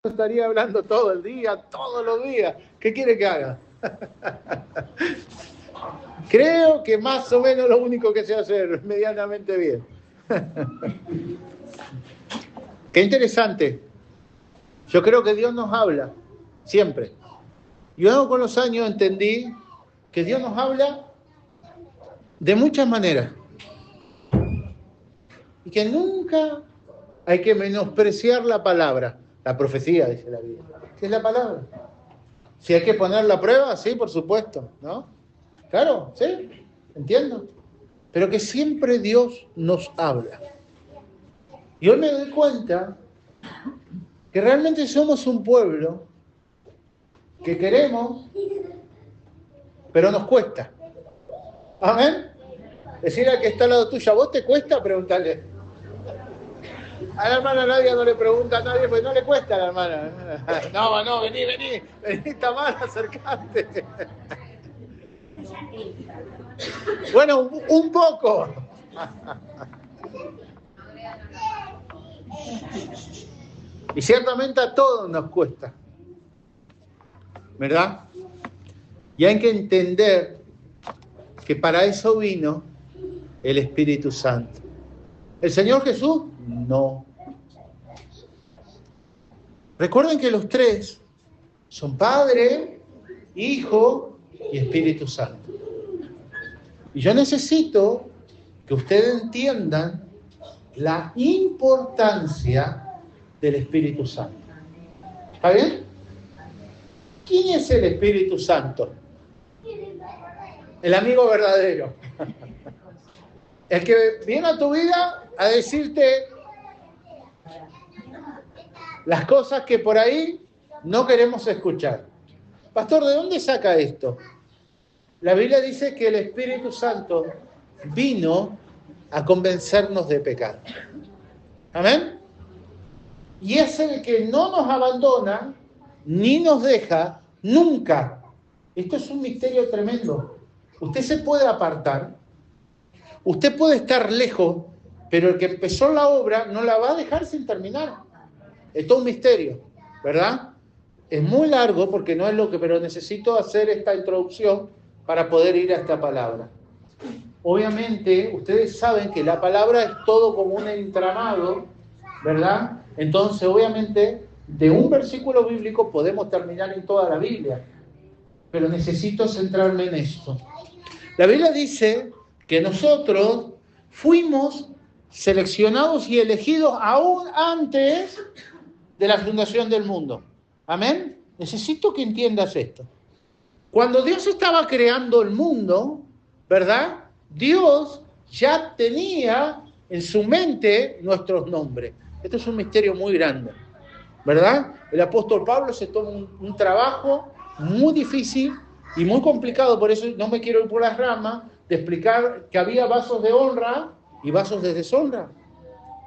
estaría hablando todo el día, todos los días. ¿Qué quiere que haga? Creo que más o menos lo único que sé hacer medianamente bien. Qué interesante. Yo creo que Dios nos habla, siempre. Yo con los años entendí que Dios nos habla de muchas maneras. Y que nunca hay que menospreciar la palabra. La profecía, dice la Biblia. ¿Qué es la palabra? Si hay que poner la prueba, sí, por supuesto, ¿no? Claro, sí, entiendo. Pero que siempre Dios nos habla. Y hoy me doy cuenta que realmente somos un pueblo que queremos, pero nos cuesta. ¿Amén? Decirle al que está al lado tuyo, ¿a vos te cuesta? Preguntarle. A la hermana Nadia no le pregunta a nadie, pues no le cuesta a la hermana. No, vení, está mal, acercate. Bueno, un poco. Y ciertamente a todos nos cuesta, ¿verdad? Y hay que entender que para eso vino el Espíritu Santo. ¿El Señor Jesús? No. Recuerden que los tres son Padre, Hijo y Espíritu Santo. Y yo necesito que ustedes entiendan la importancia del Espíritu Santo. ¿Está bien? ¿Quién es el Espíritu Santo? El amigo verdadero. El que viene a tu vida a decirte las cosas que por ahí no queremos escuchar. Pastor, ¿de dónde saca esto? La Biblia dice que el Espíritu Santo vino a convencernos de pecado. ¿Amén? Y es el que no nos abandona ni nos deja nunca. Esto es un misterio tremendo. Usted se puede apartar, usted puede estar lejos, pero el que empezó la obra no la va a dejar sin terminar. Esto es un misterio, ¿verdad? Es muy largo porque no es lo que, pero necesito hacer esta introducción para poder ir a esta palabra. Obviamente, ustedes saben que la palabra es todo como un entramado, ¿verdad? Entonces, obviamente, de un versículo bíblico podemos terminar en toda la Biblia, pero necesito centrarme en esto. La Biblia dice que nosotros fuimos seleccionados y elegidos aún antes de la fundación del mundo. ¿Amén? Necesito que entiendas esto. Cuando Dios estaba creando el mundo, ¿verdad? Dios ya tenía en su mente nuestros nombres. Esto es un misterio muy grande, ¿verdad? El apóstol Pablo se toma un trabajo muy difícil y muy complicado, por eso no me quiero ir por las ramas, de explicar que había vasos de honra y vasos de deshonra.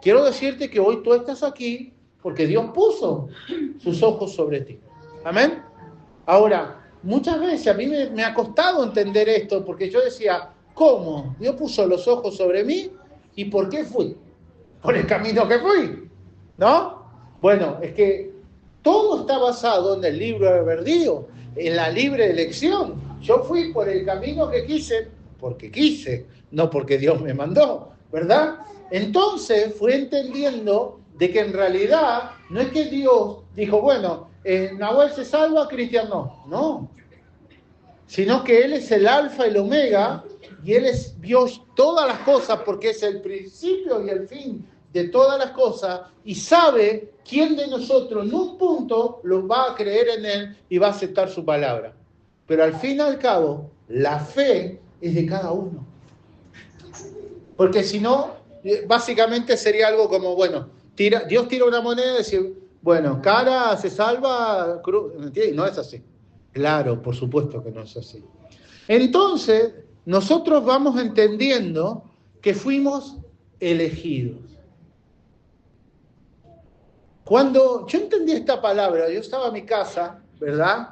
Quiero decirte que hoy tú estás aquí porque Dios puso sus ojos sobre ti. ¿Amén? Ahora, muchas veces a mí me ha costado entender esto, porque yo decía, ¿cómo? Dios puso los ojos sobre mí, ¿y por qué fui? Por el camino que fui, ¿no? Bueno, es que todo está basado en el libre albedrío, en la libre elección. Yo fui por el camino que quise, porque quise, no porque Dios me mandó, ¿verdad? Entonces fui entendiendo de que en realidad no es que Dios dijo, bueno, Nahuel se salva, Cristian no, sino que Él es el alfa y el omega, y Él vio todas las cosas porque es el principio y el fin de todas las cosas, y sabe quién de nosotros en un punto lo va a creer en Él y va a aceptar su palabra. Pero al fin y al cabo, la fe es de cada uno. Porque si no, básicamente sería algo como, bueno, Dios tira una moneda y dice, bueno, cara se salva, cruz, ¿entiendes? No es así. Claro, por supuesto que no es así. Entonces, nosotros vamos entendiendo que fuimos elegidos. Cuando yo entendí esta palabra, yo estaba en mi casa, ¿verdad?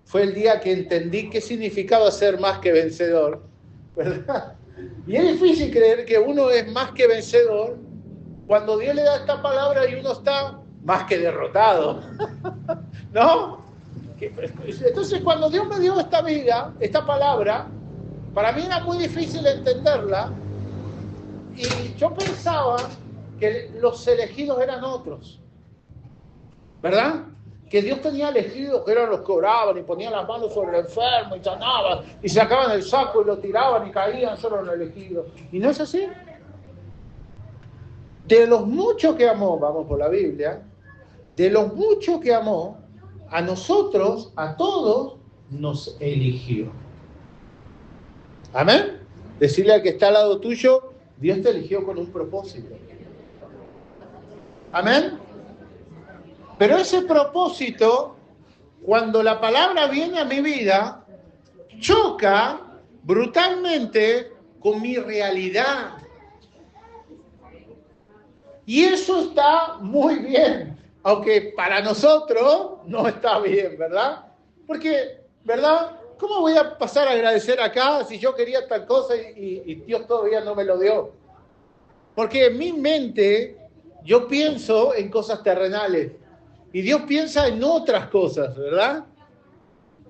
Fue el día que entendí qué significaba ser más que vencedor, ¿verdad? Y es difícil creer que uno es más que vencedor cuando Dios le da esta palabra y uno está más que derrotado. ¿No? Entonces, cuando Dios me dio esta vida, esta palabra, para mí era muy difícil entenderla, y yo pensaba que los elegidos eran otros, ¿verdad? Que Dios tenía elegidos que eran los que oraban y ponían las manos sobre el enfermo y sanaban y sacaban el saco y lo tiraban y caían solo los elegidos. Y no es así. De los muchos que amó, vamos por la Biblia, de los muchos que amó, a nosotros, a todos, nos eligió. Amén. Decirle al que está al lado tuyo, Dios te eligió con un propósito. Amén. Pero ese propósito, cuando la palabra viene a mi vida, choca brutalmente con mi realidad. Y eso está muy bien, aunque para nosotros no está bien, ¿verdad? Porque, ¿verdad? ¿Cómo voy a pasar a agradecer acá si yo quería tal cosa y Dios todavía no me lo dio? Porque en mi mente yo pienso en cosas terrenales y Dios piensa en otras cosas, ¿verdad?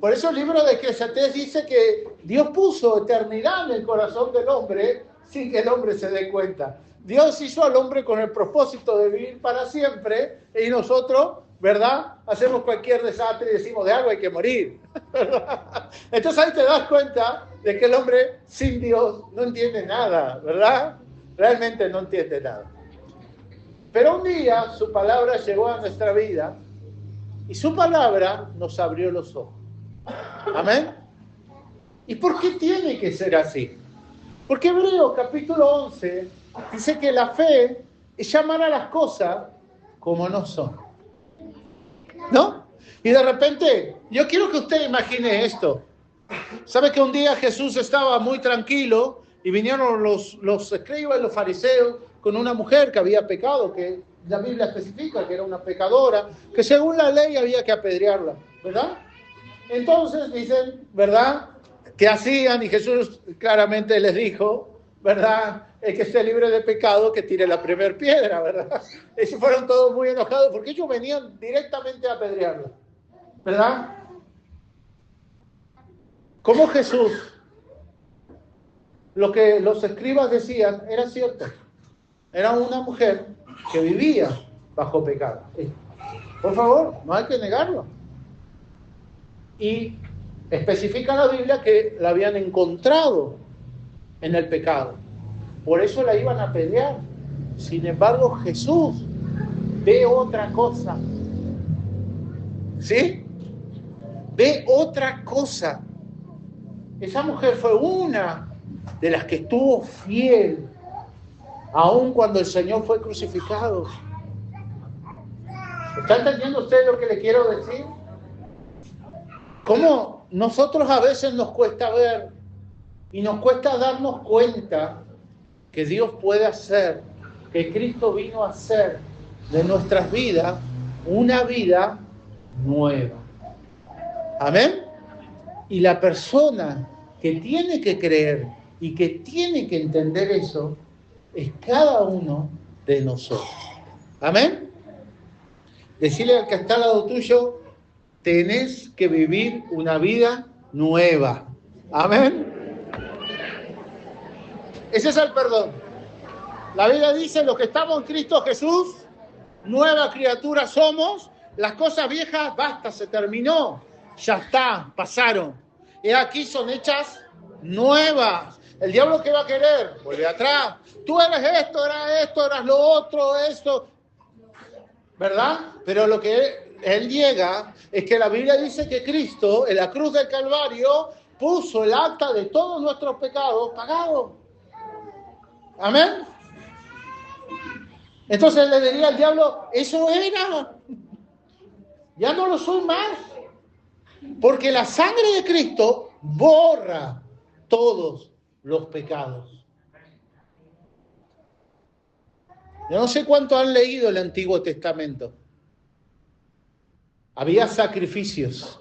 Por eso el libro de Eclesiastés dice que Dios puso eternidad en el corazón del hombre sin que el hombre se dé cuenta. Dios hizo al hombre con el propósito de vivir para siempre y nosotros, ¿verdad? Hacemos cualquier desastre y decimos de algo hay que morir. ¿Verdad? Entonces ahí te das cuenta de que el hombre sin Dios no entiende nada, ¿verdad? Realmente no entiende nada. Pero un día su palabra llegó a nuestra vida y su palabra nos abrió los ojos. Amén. ¿Y por qué tiene que ser así? Porque Hebreos capítulo 11 dice que la fe es llamar a las cosas como no son. ¿No? Y de repente, yo quiero que usted imagine esto. ¿Sabe que un día Jesús estaba muy tranquilo y vinieron los escribas y los fariseos con una mujer que había pecado, que la Biblia especifica que era una pecadora, que según la ley había que apedrearla, ¿verdad? Entonces dicen, ¿verdad?, que hacían, y Jesús claramente les dijo, ¿verdad?, el que esté libre de pecado que tire la primera piedra, ¿verdad? Ellos fueron todos muy enojados porque ellos venían directamente a apedrearla, ¿verdad? Como Jesús, lo que los escribas decían era cierto. Era una mujer que vivía bajo pecado. Por favor, no hay que negarlo. Y especifica la Biblia que la habían encontrado en el pecado. Por eso la iban a apedrear. Sin embargo, Jesús ve otra cosa. ¿Sí? Ve otra cosa. Esa mujer fue una de las que estuvo fiel, aun cuando el Señor fue crucificado. ¿Está entendiendo usted lo que le quiero decir? Cómo nosotros a veces nos cuesta ver y nos cuesta darnos cuenta que Dios puede hacer, que Cristo vino a hacer de nuestras vidas una vida nueva. Amén. Y la persona que tiene que creer y que tiene que entender eso es cada uno de nosotros. Amén. Decirle al que está al lado tuyo, tenés que vivir una vida nueva. Amén. Ese es el perdón. La Biblia dice, los que estamos en Cristo Jesús, nueva criatura somos, las cosas viejas, basta, se terminó, ya está, pasaron. Y aquí son hechas nuevas. El diablo, ¿qué va a querer? Vuelve atrás. Tú eres esto, eras lo otro, esto. ¿Verdad? Pero lo que él llega es que la Biblia dice que Cristo, en la cruz del Calvario, puso el acta de todos nuestros pecados pagado. Amén. Entonces le diría al diablo, eso era. Ya no lo soy más. Porque la sangre de Cristo borra todos los pecados. Yo no sé cuánto han leído el Antiguo Testamento. Había sacrificios.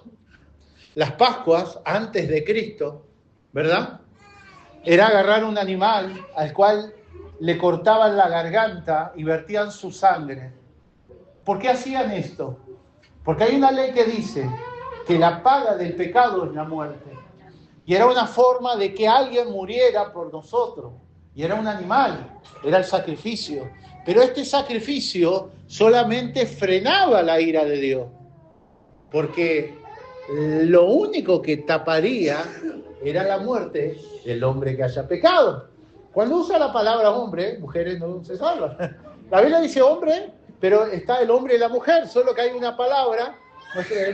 Las Pascuas, antes de Cristo, ¿verdad? Era agarrar un animal al cual le cortaban la garganta y vertían su sangre ¿Por qué hacían esto? Porque hay una ley que dice que la paga del pecado es la muerte. Y era una forma de que alguien muriera por nosotros. Y era un animal, era el sacrificio. Pero este sacrificio solamente frenaba la ira de Dios. Porque lo único que taparía era la muerte del hombre que haya pecado. Cuando usa la palabra hombre, mujeres no se salvan. La Biblia dice hombre, pero está el hombre y la mujer, solo que hay una palabra.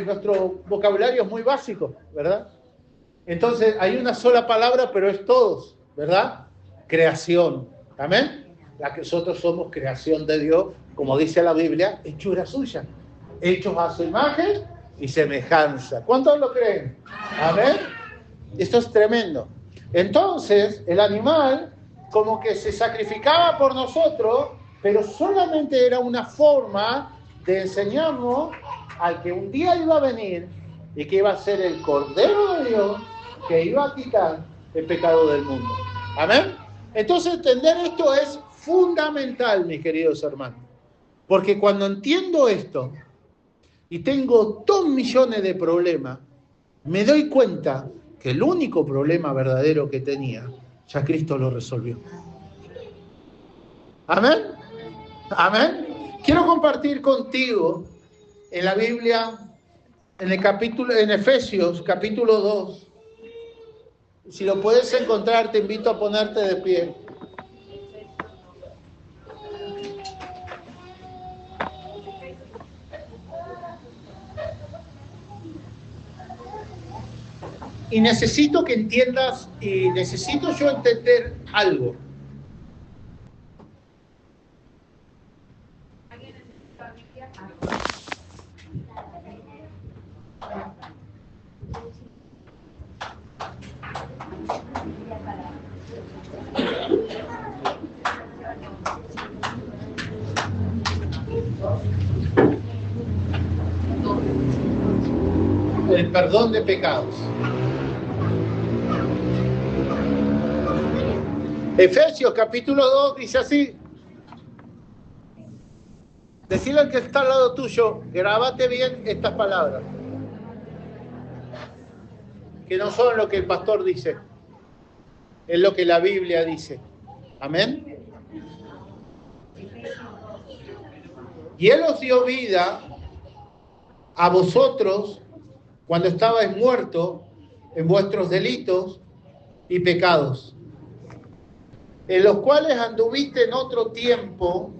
Nuestro vocabulario es muy básico, ¿verdad? Entonces hay una sola palabra, pero es todos, ¿verdad? Creación. ¿Amén? La que nosotros somos creación de Dios, como dice la Biblia, hechura suya. Hechos a su imagen y semejanza. ¿Cuántos lo creen? Amén. Esto es tremendo. Entonces, el animal como que se sacrificaba por nosotros, pero solamente era una forma de enseñarnos al que un día iba a venir y que iba a ser el Cordero de Dios que iba a quitar el pecado del mundo. Amén. Entonces, entender esto es fundamental, mis queridos hermanos. Porque cuando entiendo esto y tengo 2 millones de problemas, me doy cuenta que el único problema verdadero que tenía, ya Cristo lo resolvió. Amén. Amén. Quiero compartir contigo en la Biblia, en Efesios, capítulo 2. Si lo puedes encontrar, te invito a ponerte de pie. Y necesito que entiendas, y necesito yo entender algo. El perdón de pecados. Efesios capítulo 2 dice así. Decirle al que está al lado tuyo, grábate bien estas palabras. Que no son lo que el pastor dice, es lo que la Biblia dice. Amén. Y Él os dio vida a vosotros cuando estabais muertos en vuestros delitos y pecados, en los cuales anduviste en otro tiempo,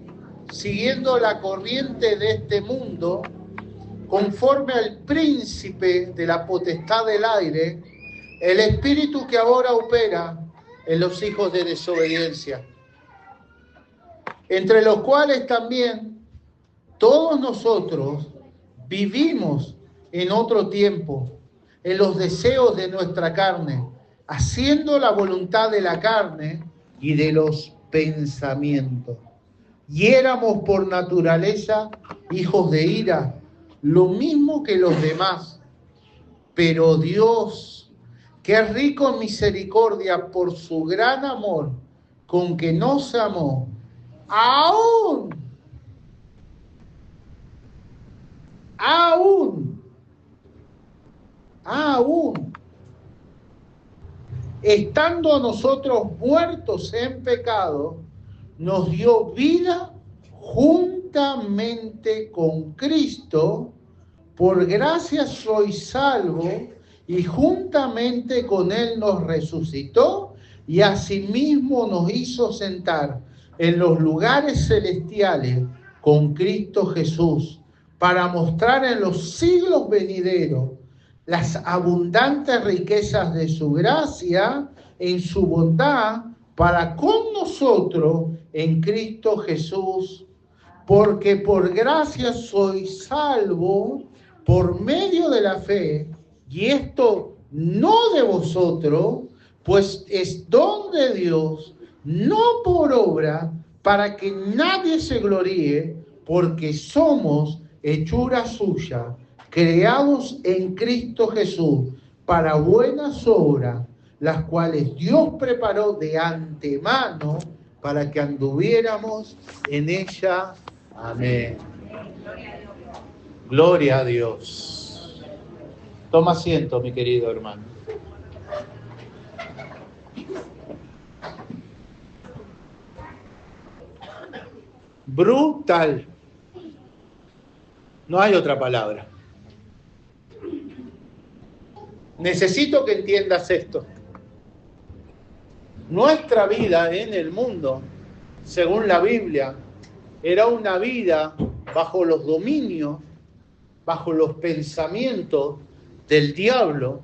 siguiendo la corriente de este mundo, conforme al príncipe de la potestad del aire, el espíritu que ahora opera en los hijos de desobediencia, entre los cuales también todos nosotros vivimos en otro tiempo, en los deseos de nuestra carne, haciendo la voluntad de la carne y de los pensamientos. Y éramos por naturaleza hijos de ira, lo mismo que los demás. Pero Dios, que es rico en misericordia por su gran amor con que nos amó, aún estando nosotros muertos en pecado, nos dio vida juntamente con Cristo. Por gracia sois salvos, y juntamente con Él nos resucitó, y asimismo nos hizo sentar en los lugares celestiales con Cristo Jesús, para mostrar en los siglos venideros las abundantes riquezas de su gracia en su bondad para con nosotros en Cristo Jesús, porque por gracia sois salvos por medio de la fe, y esto no de vosotros, pues es don de Dios, no por obra, para que nadie se gloríe, porque somos hechura suya, creados en Cristo Jesús para buenas obras, las cuales Dios preparó de antemano para que anduviéramos en ella. Amén. Gloria a Dios. Toma asiento, mi querido hermano. Brutal. No hay otra palabra. Necesito que entiendas esto. Nuestra vida en el mundo, según la Biblia, era una vida bajo los dominios, bajo los pensamientos del diablo,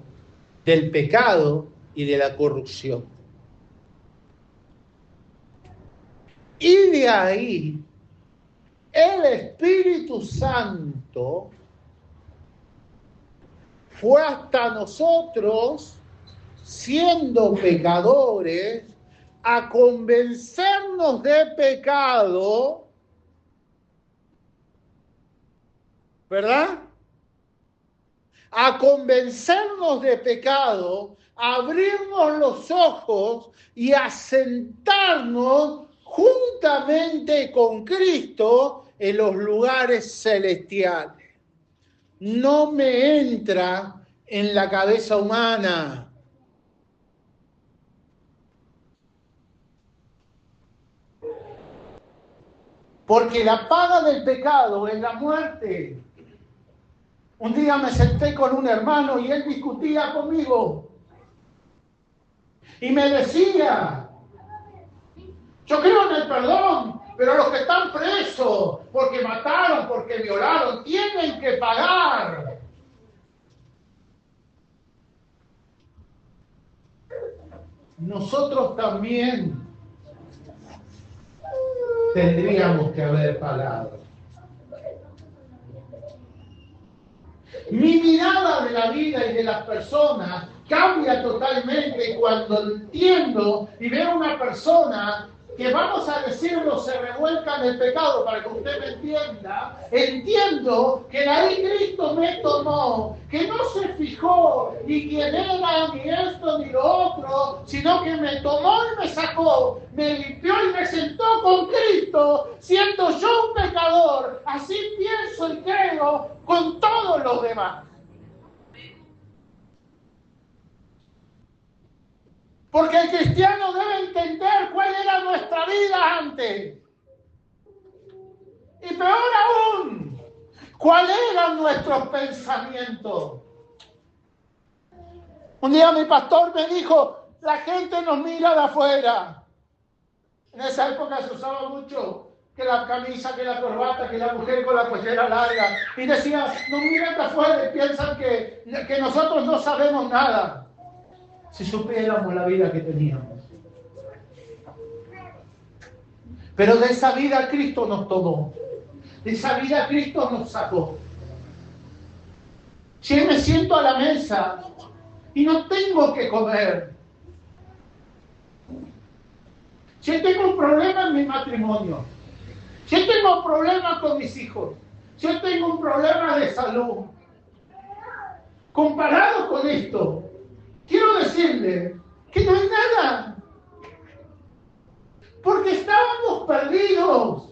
del pecado y de la corrupción. Y de ahí, el Espíritu Santo fue hasta nosotros, siendo pecadores, a convencernos de pecado, ¿verdad? A convencernos de pecado, a abrirnos los ojos y a sentarnos juntamente con Cristo en los lugares celestiales. No me entra en la cabeza humana. Porque la paga del pecado es la muerte. Un día me senté con un hermano y él discutía conmigo. Y me decía, yo creo en el perdón, pero los que están presos porque mataron, porque violaron, tienen que pagar. Nosotros también tendríamos que haber pagado. Mi mirada de la vida y de las personas cambia totalmente cuando entiendo y veo una persona que, vamos a decirlo, se revuelca en el pecado. Para que usted me entienda, entiendo que de ahí Cristo me tomó, que no se fijó ni quién era, ni esto, ni lo otro, sino que me tomó y me sacó, me limpió y me sentó con Cristo, siendo yo un pecador. Así pienso y creo con todos los demás. Porque el cristiano debe entender cuál era nuestra vida antes. Y peor aún, cuáles eran nuestros pensamientos. Un día mi pastor me dijo, la gente nos mira de afuera. En esa época se usaba mucho que la camisa, que la corbata, que la mujer con la pollera larga. Y decía, nos miran de afuera y piensan que nosotros no sabemos nada. Si supiéramos la vida que teníamos. Pero de esa vida Cristo nos tomó. De esa vida Cristo nos sacó. Si me siento a la mesa y no tengo que comer. Si tengo un problema en mi matrimonio. Si tengo un problema con mis hijos. Si tengo un problema de salud. Comparado con esto, quiero decirle que no hay nada. Porque estábamos perdidos.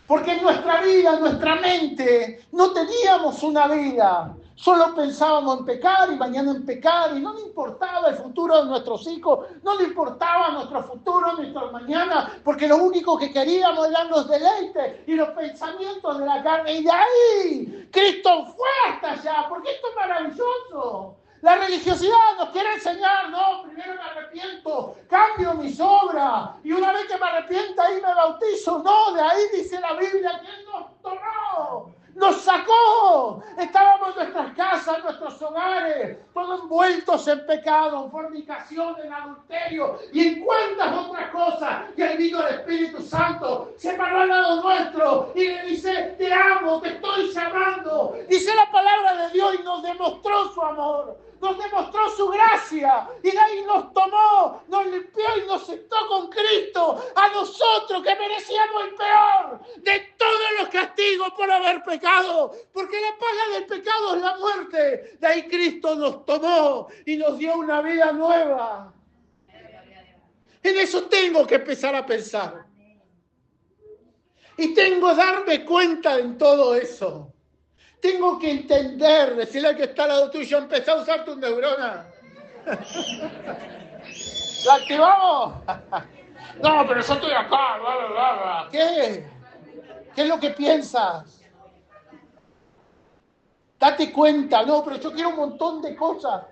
Porque en nuestra vida, en nuestra mente, no teníamos una vida. Solo pensábamos en pecar y mañana en pecar. Y no le importaba el futuro de nuestros hijos. No le importaba nuestro futuro, nuestro mañana. Porque lo único que queríamos eran los deleites y los pensamientos de la carne. Y de ahí, Cristo fue hasta allá. Porque esto es maravilloso. La religiosidad nos quiere enseñar, no, primero me arrepiento, cambio mis obras, y una vez que me arrepienta ahí me bautizo. No, de ahí dice la Biblia que Él nos tomó, nos sacó. Estábamos en nuestras casas, en nuestros hogares, todos envueltos en pecado, en fornicación, en adulterio, y en cuantas otras cosas. Y ahí vino el Espíritu Santo, se paró al lado nuestro, y le dice, te amo, te estoy llamando. Dice la palabra de Dios y nos demostró su amor. Nos demostró su gracia y de ahí nos tomó, nos limpió y nos sentó con Cristo a nosotros que merecíamos el peor de todos los castigos por haber pecado, porque la paga del pecado es la muerte. De ahí Cristo nos tomó y nos dio una vida nueva. En eso tengo que empezar a pensar. Y tengo que darme cuenta en todo eso. Tengo que entender, decirle al que está al lado tuyo, empezá a usar tus neuronas. ¿La activamos? No, pero yo estoy acá. Bla, bla, bla. ¿Qué? ¿Qué es lo que piensas? Date cuenta. No, pero yo quiero un montón de cosas.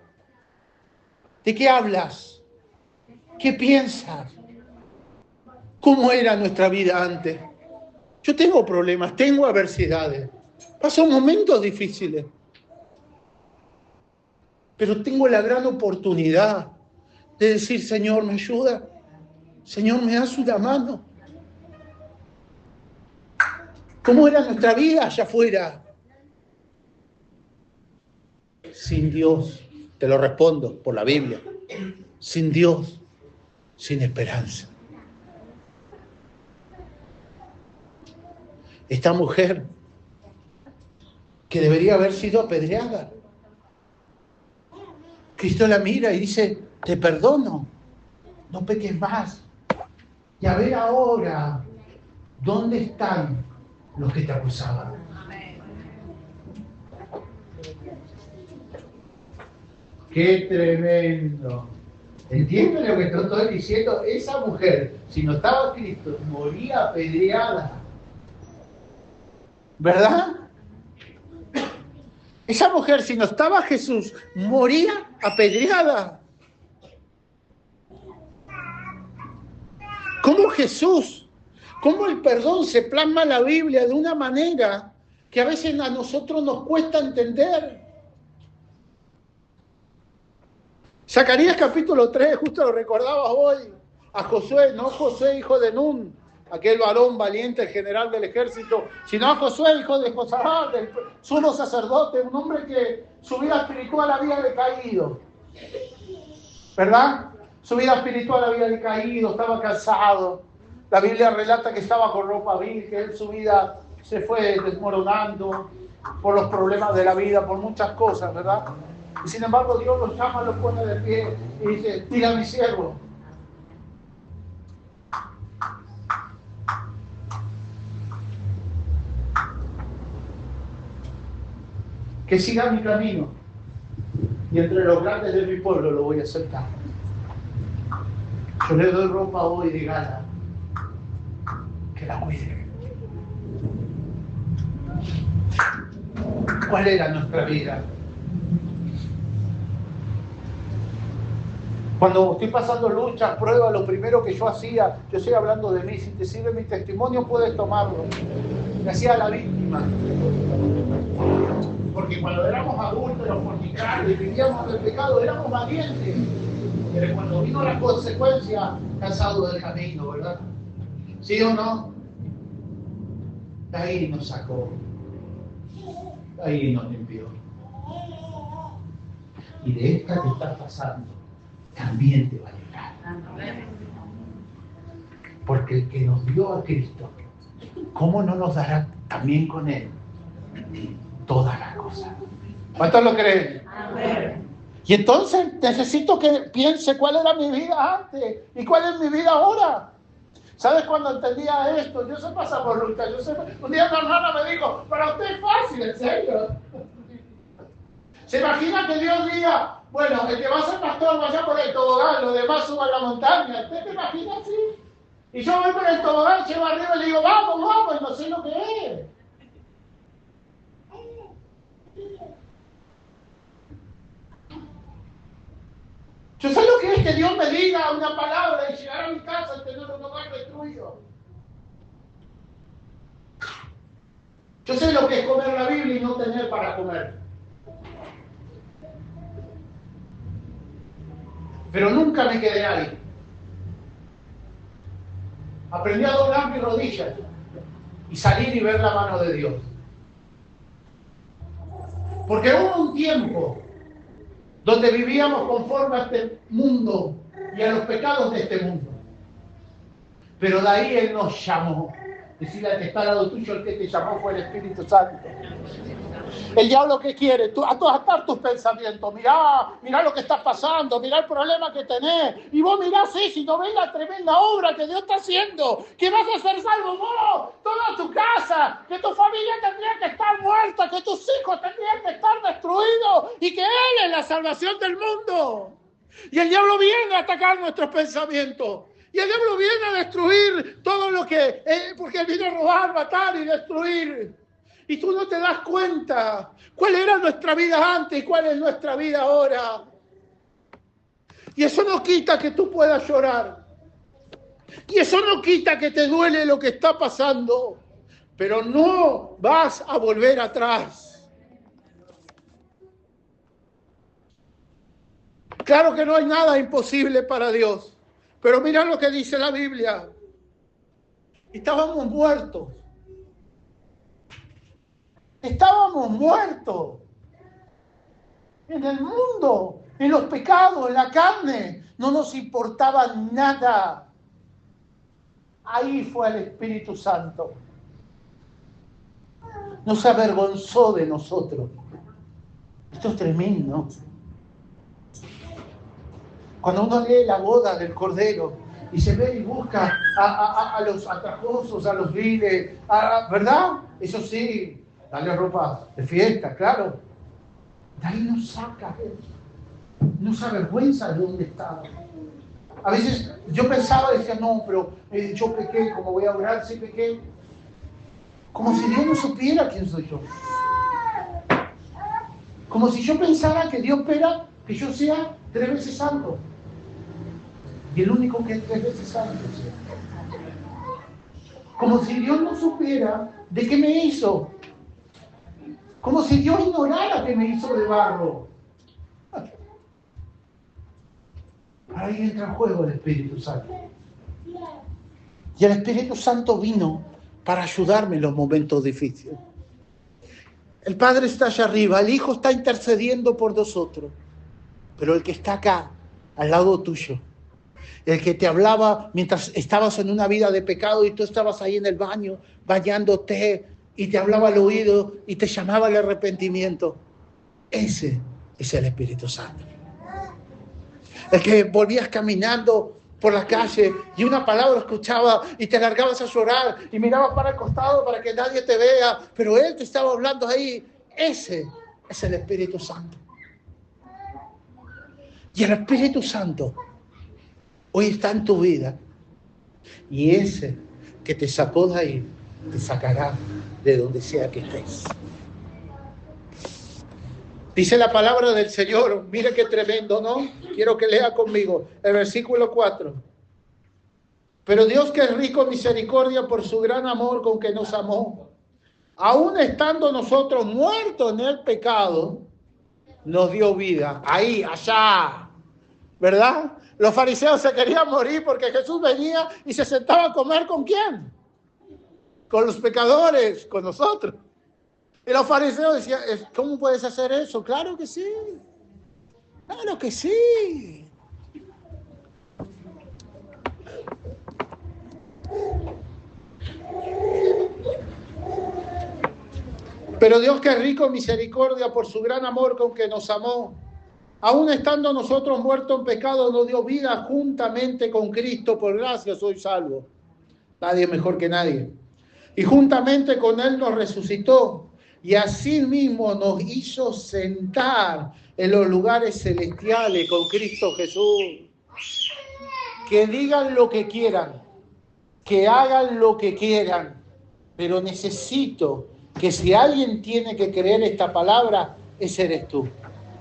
¿De qué hablas? ¿Qué piensas? ¿Cómo era nuestra vida antes? Yo tengo problemas, tengo adversidades. Paso momentos difíciles. Pero tengo la gran oportunidad de decir, Señor, ¿me ayuda? Señor, ¿me das una mano? ¿Cómo era nuestra vida allá afuera? Sin Dios, te lo respondo por la Biblia. Sin Dios, sin esperanza. Esta mujer que debería haber sido apedreada. Cristo la mira y dice, te perdono, no peques más. Y a ver ahora, ¿dónde están los que te acusaban? ¡Qué tremendo! ¿Entienden lo que estoy diciendo? Esa mujer, si no estaba Cristo, moría apedreada. ¿Verdad? Esa mujer, si no estaba Jesús, moría apedreada. ¿Cómo Jesús? ¿Cómo el perdón se plasma en la Biblia de una manera que a veces a nosotros nos cuesta entender? Zacarías capítulo 3, justo lo recordabas hoy, a Josué, no Josué hijo de Nun, aquel varón valiente, el general del ejército, sino a Josué hijo de Josafat, el sumo sacerdote, un hombre que su vida espiritual había decaído, ¿verdad? Su vida espiritual había decaído, estaba cansado. La Biblia relata que estaba con ropa vil, que él, su vida se fue desmoronando por los problemas de la vida, por muchas cosas, ¿verdad? Y sin embargo Dios los llama, los pone de pie y dice, mira a mi siervo. Que siga mi camino y entre los grandes de mi pueblo lo voy a aceptar. Yo le doy ropa hoy de gala, que la cuide. ¿Cuál era nuestra vida? Cuando estoy pasando luchas, pruebas, lo primero que yo hacía, yo estoy hablando de mí, si te sirve mi testimonio puedes tomarlo. Me hacía la víctima. Porque cuando éramos adultos, los fornicarios y vivíamos del pecado, éramos valientes. Pero cuando vino la consecuencia, cansado del camino, ¿verdad? ¿Sí o no? De ahí nos sacó. De ahí nos limpió. Y de esta que estás pasando, también te va a llegar. Porque el que nos dio a Cristo, ¿cómo no nos dará también con Él todas las cosas? ¿Cuántos lo creen? Amén. Y entonces necesito que piense cuál era mi vida antes y cuál es mi vida ahora. ¿Sabes cuando entendía esto? Yo sé pasar por lucha. Un día mi hermana me dijo, para usted es fácil, en serio. ¿Se imagina que Dios diga, bueno, el que va a ser pastor vaya por el tobogán, los demás suban la montaña? ¿Usted te imagina así? Y yo voy por el tobogán, llego arriba y le digo, vamos, y no sé lo que es. Yo sé lo que es que Dios me diga una palabra y llegar a mi casa y tener un hogar destruido. Yo sé lo que es comer la Biblia y no tener para comer. Pero nunca me quedé ahí. Aprendí a doblar mis rodillas y salir y ver la mano de Dios. Porque hubo un tiempo donde vivíamos conforme a este mundo y a los pecados de este mundo. Pero de ahí Él nos llamó. Decirle al que está al lado tuyo, el que te llamó fue el Espíritu Santo. El diablo, ¿qué quiere? Atar tus pensamientos. Mirá lo que está pasando, mirá el problema que tenés. Y vos mirá, sí, si no ves la tremenda obra que Dios está haciendo, que vas a ser salvo vos, toda tu casa, que tu familia tendría que estar muerta, que tus hijos tendrían que estar destruidos y que Él es la salvación del mundo. Y el diablo viene a atacar nuestros pensamientos. Y el diablo viene a destruir todo lo que... porque Él viene a robar, matar y destruir. Y tú no te das cuenta cuál era nuestra vida antes y cuál es nuestra vida ahora. Y eso no quita que tú puedas llorar. Y eso no quita que te duele lo que está pasando. Pero no vas a volver atrás. Claro que no hay nada imposible para Dios. Pero mira lo que dice la Biblia. Estábamos muertos. Estábamos muertos en el mundo, en los pecados, en la carne. No nos importaba nada. Ahí fue el Espíritu Santo. No se avergonzó de nosotros. Esto es tremendo. Cuando uno lee la boda del Cordero y se ve y busca a los atrajosos, a los viles, ¿verdad? Eso sí. Dale ropa de fiesta, claro. De ahí no saca él. No se avergüenza de dónde estaba. A veces yo pensaba y decía, no, pero yo pequé, ¿cómo voy a orar si pequé? Como si Dios no supiera quién soy yo. Como si yo pensara que Dios espera que yo sea 3 veces santo. Y el único que es 3 veces santo. Como si Dios no supiera de qué me hizo. Como si Dios ignorara que me hizo de barro. Ahí entra en juego el Espíritu Santo. Y el Espíritu Santo vino para ayudarme en los momentos difíciles. El Padre está allá arriba, el Hijo está intercediendo por nosotros. Pero el que está acá, al lado tuyo, el que te hablaba mientras estabas en una vida de pecado y tú estabas ahí en el baño, bañándote, y te hablaba al oído y te llamaba al arrepentimiento. Ese es el Espíritu Santo. El que volvías caminando por la calle y una palabra escuchaba y te largabas a llorar y mirabas para el costado para que nadie te vea, pero Él te estaba hablando ahí. Ese es el Espíritu Santo. Y el Espíritu Santo hoy está en tu vida. Y ese que te sacó de ahí, te sacará de donde sea que estés. Dice la palabra del Señor, mire qué tremendo, ¿no? Quiero que lea conmigo el versículo 4. Pero Dios, que es rico en misericordia por su gran amor con que nos amó, aún estando nosotros muertos en el pecado, nos dio vida. Ahí, allá, ¿verdad? Los fariseos se querían morir porque Jesús venía y se sentaba a comer ¿con quién? Con los pecadores, con nosotros. Y los fariseos decían, ¿cómo puedes hacer eso? Claro que sí. Claro que sí. Pero Dios, que es rico en misericordia por su gran amor con que nos amó, aún estando nosotros muertos en pecado, nos dio vida juntamente con Cristo. Por gracia soy salvo. Nadie mejor que nadie. Y juntamente con Él nos resucitó. Y asimismo nos hizo sentar en los lugares celestiales con Cristo Jesús. Que digan lo que quieran, que hagan lo que quieran, pero necesito que si alguien tiene que creer esta palabra, ese eres tú.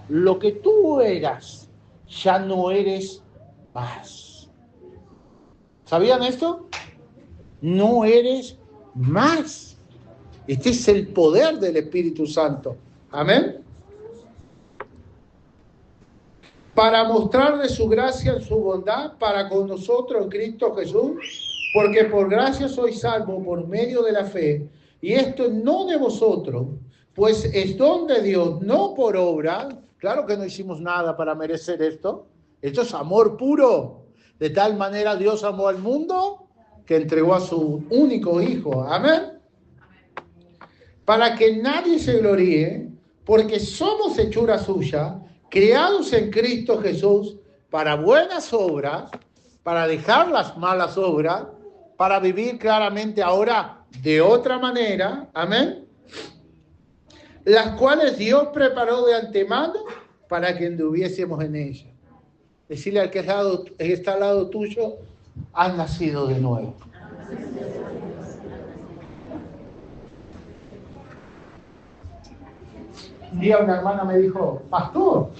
Lo que tú eras, ya no eres más. ¿Sabían esto? No eres más. Este es el poder del Espíritu Santo. Amén. Para mostrarle su gracia en su bondad para con nosotros en Cristo Jesús, porque por gracia sois salvos por medio de la fe, y esto no de vosotros, pues es don de Dios, no por obra. Claro que no hicimos nada para merecer esto. Esto es amor puro. De tal manera Dios amó al mundo que entregó a su único Hijo. Amén. Para que nadie se gloríe, porque somos hechura suya, creados en Cristo Jesús para buenas obras, para dejar las malas obras, para vivir claramente ahora de otra manera, amén, las cuales Dios preparó de antemano para que anduviésemos en ellas. Decirle al que está al lado tuyo, has nacido de nuevo. Un día una hermana me dijo, pastor,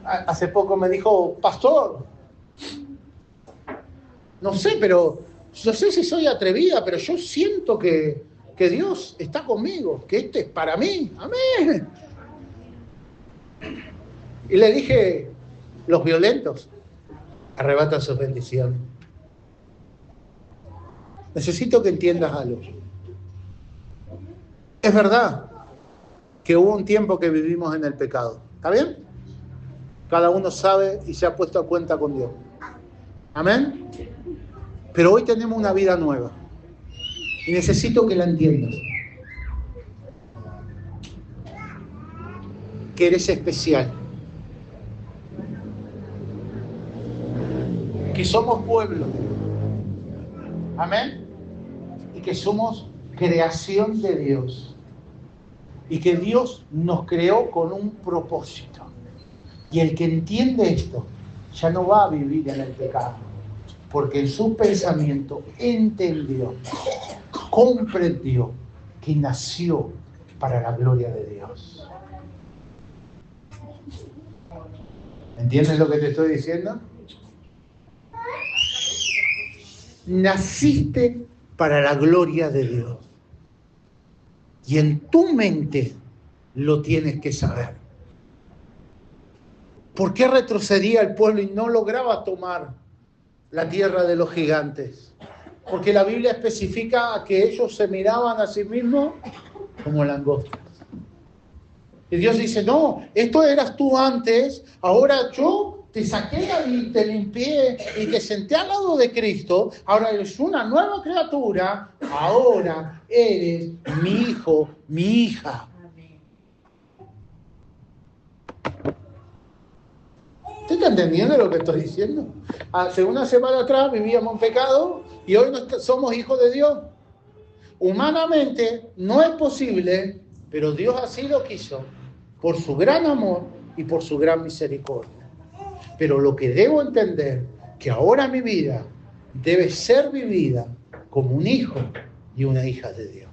hace poco me dijo, pastor, no sé si soy atrevida, pero yo siento que Dios está conmigo, que este es para mí, amén. Y le dije, los violentos arrebatan sus bendiciones. Necesito que entiendas algo. Es verdad que hubo un tiempo que vivimos en el pecado. ¿Está bien? Cada uno sabe y se ha puesto a cuenta con Dios. Amén. Pero hoy tenemos una vida nueva. Y necesito que la entiendas. Que eres especial. Que somos pueblo. Amén. Y que somos creación de Dios. Y que Dios nos creó con un propósito. Y el que entiende esto, ya no va a vivir en el pecado. Porque en su pensamiento entendió, comprendió que nació para la gloria de Dios. ¿Entiendes lo que te estoy diciendo? Naciste para la gloria de Dios. Y en tu mente lo tienes que saber. ¿Por qué retrocedía el pueblo y no lograba tomar la tierra de los gigantes? Porque la Biblia especifica que ellos se miraban a sí mismos como langostas. Y Dios dice, no, esto eras tú antes, ahora yo te saqué y te limpié y te senté al lado de Cristo, ahora eres una nueva criatura, ahora eres mi hijo, mi hija. ¿Usted está entendiendo lo que estoy diciendo? Hace una semana atrás vivíamos en pecado y hoy somos hijos de Dios. Humanamente no es posible, pero Dios así lo quiso, por su gran amor y por su gran misericordia. Pero lo que debo entender, que ahora mi vida debe ser vivida como un hijo y una hija de Dios.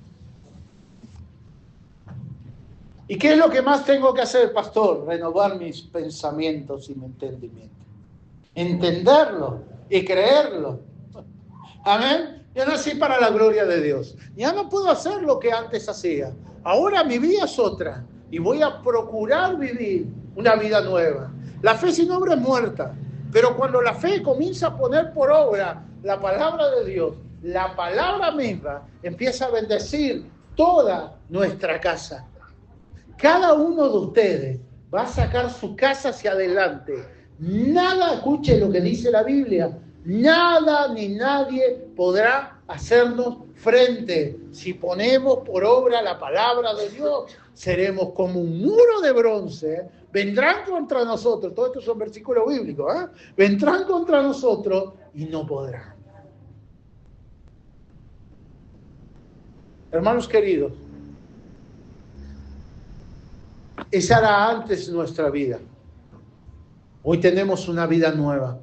¿Y qué es lo que más tengo que hacer, pastor? Renovar mis pensamientos y mi entendimiento. Entenderlo y creerlo. Amén. Yo nací para la gloria de Dios. Ya no puedo hacer lo que antes hacía. Ahora mi vida es otra. Y voy a procurar vivir una vida nueva. La fe sin obra es muerta. Pero cuando la fe comienza a poner por obra la palabra de Dios, la palabra misma empieza a bendecir toda nuestra casa. Cada uno de ustedes va a sacar su casa hacia adelante. Nada, escuche lo que dice la Biblia, nada ni nadie podrá hacernos frente. Si ponemos por obra la palabra de Dios, seremos como un muro de bronce. Vendrán contra nosotros, todo esto son versículos bíblicos, vendrán contra nosotros y no podrán. Hermanos queridos, esa era antes nuestra vida. Hoy tenemos una vida nueva.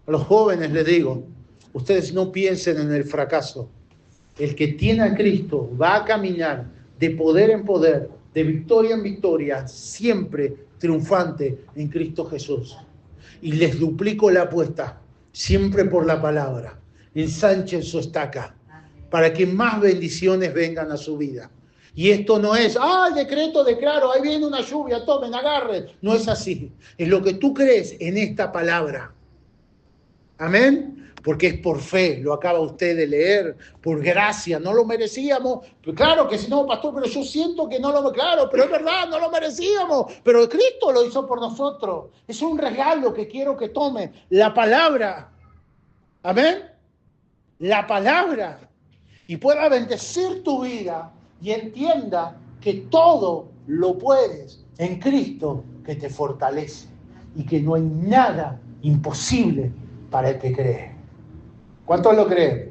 A los jóvenes les digo, ustedes no piensen en el fracaso. El que tiene a Cristo va a caminar de poder en poder, de victoria en victoria, siempre triunfante en Cristo Jesús. Y les duplico la apuesta, siempre por la palabra. Ensanchen su estaca para que más bendiciones vengan a su vida. Y esto no es, decreto, declaro, ahí viene una lluvia, tomen, agarren. No es así. Es lo que tú crees en esta palabra. Amén. Porque es por fe, lo acaba usted de leer, por gracia, no lo merecíamos. Claro que si no, pastor, pero yo siento que no lo, claro, pero es verdad, no lo merecíamos. Pero Cristo lo hizo por nosotros. Es un regalo que quiero que tome, la palabra. Amén. La palabra. Y pueda bendecir tu vida. Y entienda que todo lo puedes en Cristo que te fortalece y que no hay nada imposible para el que cree. ¿Cuántos lo creen?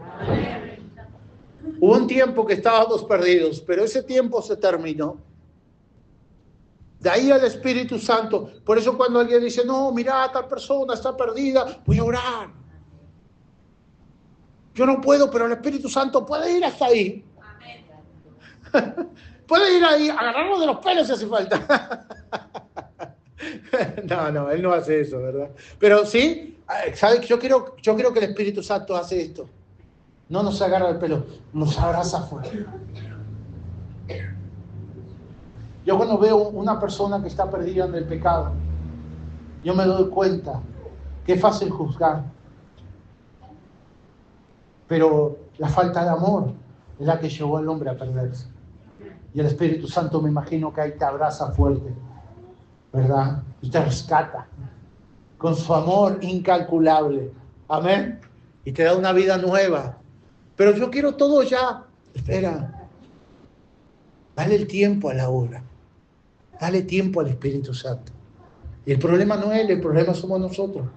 Hubo un tiempo que estábamos perdidos, pero ese tiempo se terminó. De ahí el Espíritu Santo. Por eso cuando alguien dice, no, mira, tal persona está perdida, voy a orar. Yo no puedo, pero el Espíritu Santo puede ir hasta ahí. Puede ir ahí, agarrarlo de los pelos si hace falta. No, él no hace eso, ¿verdad? Pero sí, ¿sabes? Yo creo que el Espíritu Santo hace esto. No nos agarra el pelo, nos abraza fuerte. Yo cuando veo una persona que está perdida en el pecado, yo me doy cuenta que es fácil juzgar. Pero la falta de amor es la que llevó al hombre a perderse. Y el Espíritu Santo me imagino que ahí te abraza fuerte, ¿verdad? Y te rescata con su amor incalculable. Amén. Y te da una vida nueva. Pero yo quiero todo ya. Espera. Dale el tiempo a la obra. Dale tiempo al Espíritu Santo. Y el problema no es él, el problema somos nosotros.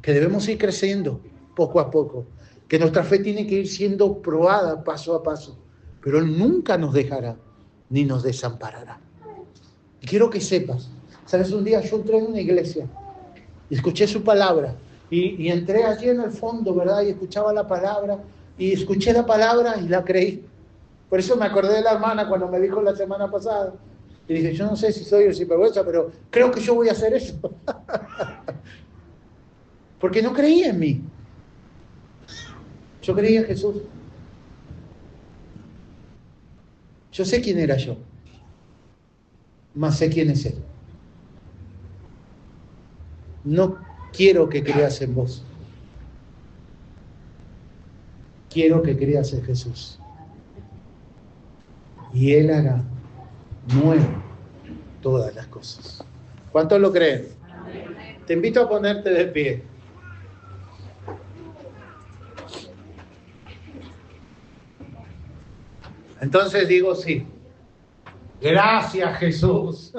Que debemos ir creciendo poco a poco. Que nuestra fe tiene que ir siendo probada paso a paso. Pero Él nunca nos dejará ni nos desamparará. Y quiero que sepas, ¿sabes? Un día yo entré en una iglesia y escuché su palabra. Y entré allí en el fondo, ¿verdad? Y escuchaba la palabra. Y escuché la palabra y la creí. Por eso me acordé de la hermana cuando me dijo la semana pasada. Y dije, yo no sé si soy el sinvergüenza, pero creo que yo voy a hacer eso. Porque no creía en mí. Yo creía en Jesús. Yo sé quién era yo, mas sé quién es Él. No quiero que creas en vos. Quiero que creas en Jesús. Y Él hará nuevo todas las cosas. ¿Cuántos lo creen? Te invito a ponerte de pie. Entonces digo sí. Gracias, Jesús.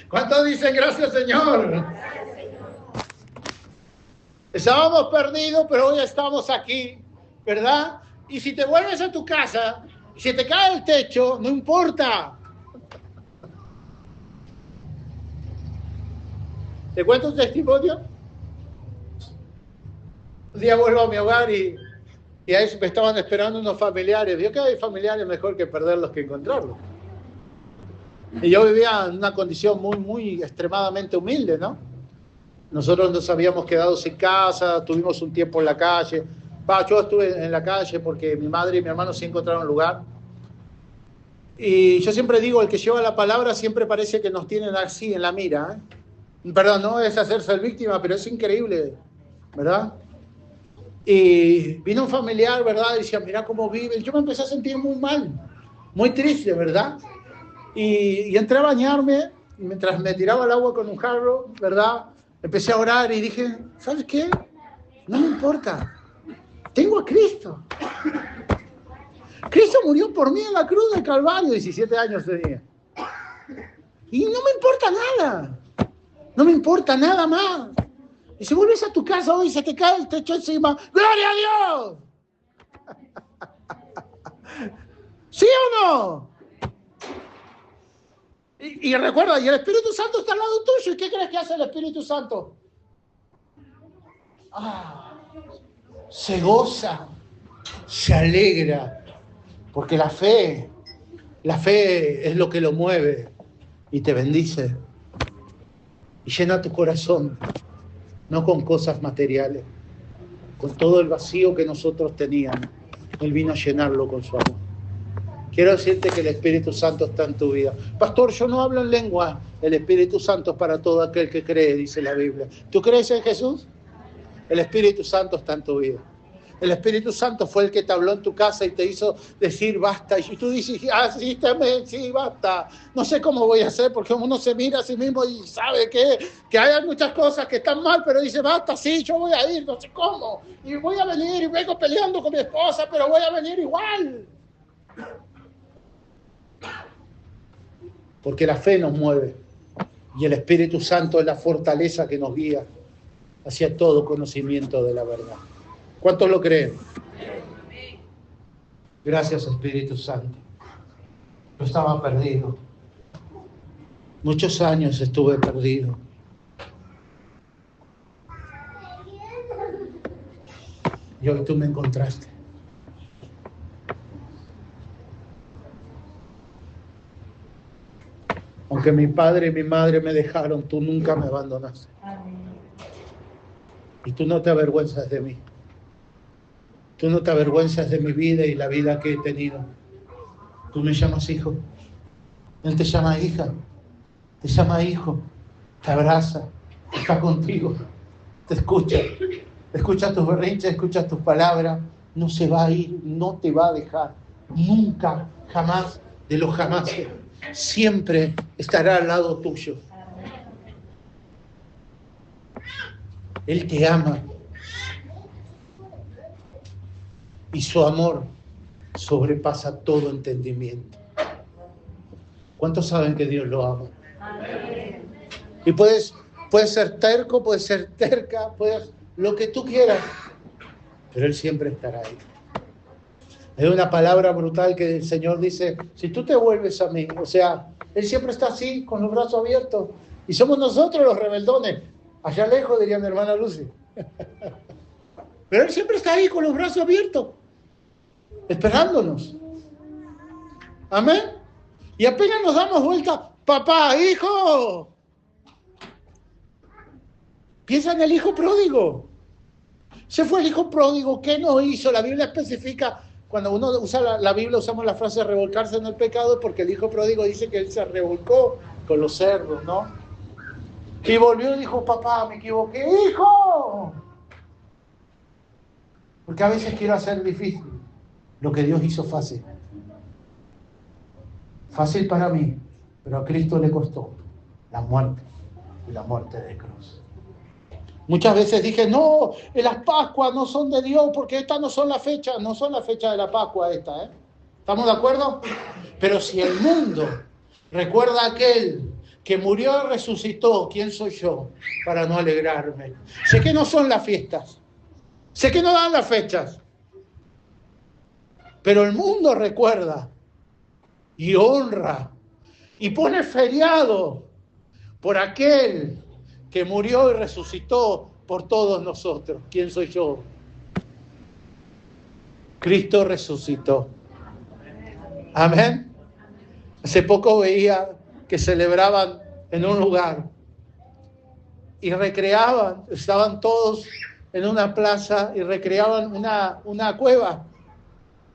¿Cuántos dicen gracias, Señor? Estábamos perdidos, pero hoy estamos aquí, ¿verdad? Y si te vuelves a tu casa, si te cae el techo, no importa. ¿Te cuento un testimonio? Un día vuelvo a mi hogar y ahí me estaban esperando unos familiares. Vio que hay familiares mejor que perderlos que encontrarlos. Y yo vivía en una condición muy extremadamente humilde, ¿no? Nosotros nos habíamos quedado sin casa, tuvimos un tiempo en la calle. Yo estuve en la calle porque mi madre y mi hermano sí encontraron lugar. Y yo siempre digo, el que lleva la palabra siempre parece que nos tienen así en la mira, ¿eh? Perdón, no es hacerse el víctima, pero es increíble, ¿verdad? Y vino un familiar, ¿verdad? Y decía, mira cómo viven. Yo me empecé a sentir muy mal, muy triste, ¿verdad? Y entré a bañarme, y mientras me tiraba el agua con un jarro, ¿verdad? Empecé a orar y dije, ¿sabes qué? No me importa. Tengo a Cristo. Cristo murió por mí en la cruz del Calvario, 17 años tenía. Y no me importa nada. No me importa nada más. Y si vuelves a tu casa hoy y se te cae el techo encima, ¡gloria a Dios! ¿Sí o no? Y recuerda, y el Espíritu Santo está al lado tuyo. ¿Y qué crees que hace el Espíritu Santo? Se goza, se alegra, porque la fe es lo que lo mueve y te bendice y llena tu corazón, no con cosas materiales, con todo el vacío que nosotros teníamos. Él vino a llenarlo con su amor. Quiero decirte que el Espíritu Santo está en tu vida. Pastor, yo no hablo en lengua. El Espíritu Santo es para todo aquel que cree, dice la Biblia. ¿Tú crees en Jesús? El Espíritu Santo está en tu vida. El Espíritu Santo fue el que te habló en tu casa y te hizo decir basta. Y tú dices, sí, también, sí, basta. No sé cómo voy a hacer porque uno se mira a sí mismo y sabe que hay muchas cosas que están mal, pero dice, basta, sí, yo voy a ir, no sé cómo. Y voy a venir y vengo peleando con mi esposa, pero voy a venir igual. porque la fe nos mueve y el Espíritu Santo es la fortaleza que nos guía hacia todo conocimiento de la verdad. ¿Cuántos lo creen? Gracias, Espíritu Santo. Yo estaba perdido. Muchos años estuve perdido. Y hoy tú me encontraste. Aunque mi padre y mi madre me dejaron, tú nunca me abandonaste. Y tú no te avergüenzas de mí. Tú no te avergüenzas de mi vida y la vida que he tenido. Tú me llamas hijo. Él te llama hija. Te llama hijo. Te abraza. Está contigo. Te escucha. Escucha tus berrinches, escucha tus palabras. No se va a ir, no te va a dejar. Nunca, jamás, de los jamases. Siempre estará al lado tuyo. Él te ama. Y su amor sobrepasa todo entendimiento. ¿Cuántos saben que Dios lo ama? Y puedes ser terco, puedes ser terca, puedes lo que tú quieras, pero Él siempre estará ahí. Hay una palabra brutal que el Señor dice, si tú te vuelves a mí, o sea, Él siempre está así, con los brazos abiertos, y somos nosotros los rebeldones, allá lejos, diría mi hermana Lucy. Pero Él siempre está ahí con los brazos abiertos, esperándonos. Amén. Y apenas nos damos vuelta, papá, hijo. Piensa en el hijo pródigo. Se fue el hijo pródigo, ¿qué no hizo? La Biblia especifica, cuando uno usa la Biblia, usamos la frase revolcarse en el pecado, porque el hijo pródigo dice que él se revolcó con los cerdos, ¿no? Y volvió y dijo, papá, me equivoqué, hijo. Porque a veces quiero hacer difícil lo que Dios hizo fácil. Fácil para mí, pero a Cristo le costó la muerte y la muerte de cruz. Muchas veces dije, no, las Pascuas no son de Dios, porque estas no son la fecha de la Pascua esta, ¿eh? ¿Estamos de acuerdo? Pero si el mundo recuerda a aquel que murió y resucitó, ¿quién soy yo para no alegrarme? Sé que no son las fiestas, sé que no dan las fechas, pero el mundo recuerda y honra y pone feriado por aquel que murió y resucitó por todos nosotros. ¿Quién soy yo? Cristo resucitó. Amén. Hace poco veía que celebraban en un lugar y recreaban, estaban todos en una plaza y recreaban una cueva.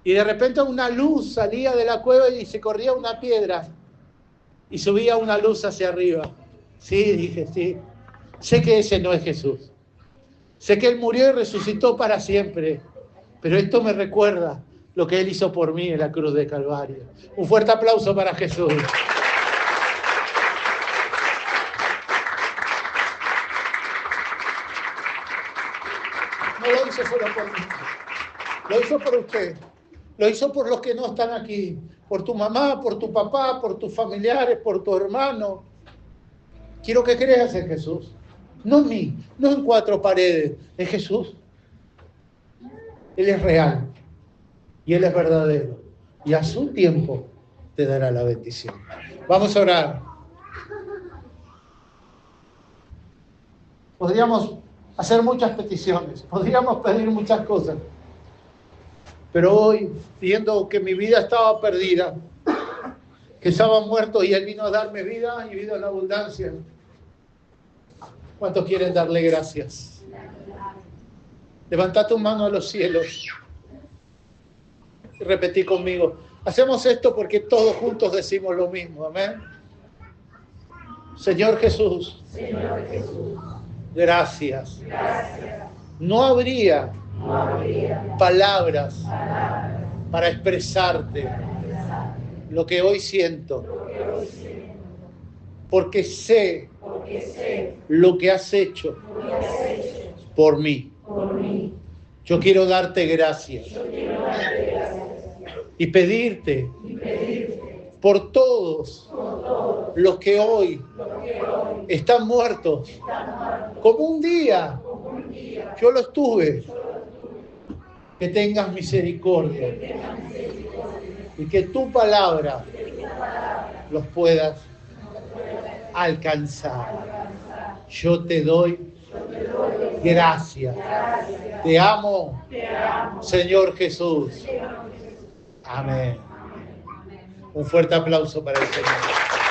Y de repente una luz salía de la cueva y se corría una piedra y subía una luz hacia arriba. Sí, dije, sí. Sé que ese no es Jesús. Sé que Él murió y resucitó para siempre. Pero esto me recuerda lo que Él hizo por mí en la cruz de Calvario. Un fuerte aplauso para Jesús. No lo hizo solo por mí. Lo hizo por usted. Lo hizo por los que no están aquí. Por tu mamá, por tu papá, por tus familiares, por tu hermano. Quiero que creas en Jesús. No en mí, no en cuatro paredes, en Jesús. Él es real y Él es verdadero. Y a su tiempo te dará la bendición. Vamos a orar. Podríamos hacer muchas peticiones, podríamos pedir muchas cosas. Pero hoy, viendo que mi vida estaba perdida, que estaba muerto y Él vino a darme vida y vida en abundancia. ¿Cuántos quieren darle gracias? Levanta tu mano a los cielos y repetí conmigo. Hacemos esto porque todos juntos decimos lo mismo. Amén. Señor Jesús, gracias. No habría palabras para expresarte lo que hoy siento. Porque sé lo que has hecho por mí. Yo quiero darte gracias y pedirte por todos los que hoy están muertos, como un día yo lo estuve, que tengas misericordia y que tu palabra los puedas alcanzar. Yo te doy gracias. Te amo, Señor Jesús. Amén. Un fuerte aplauso para el Señor.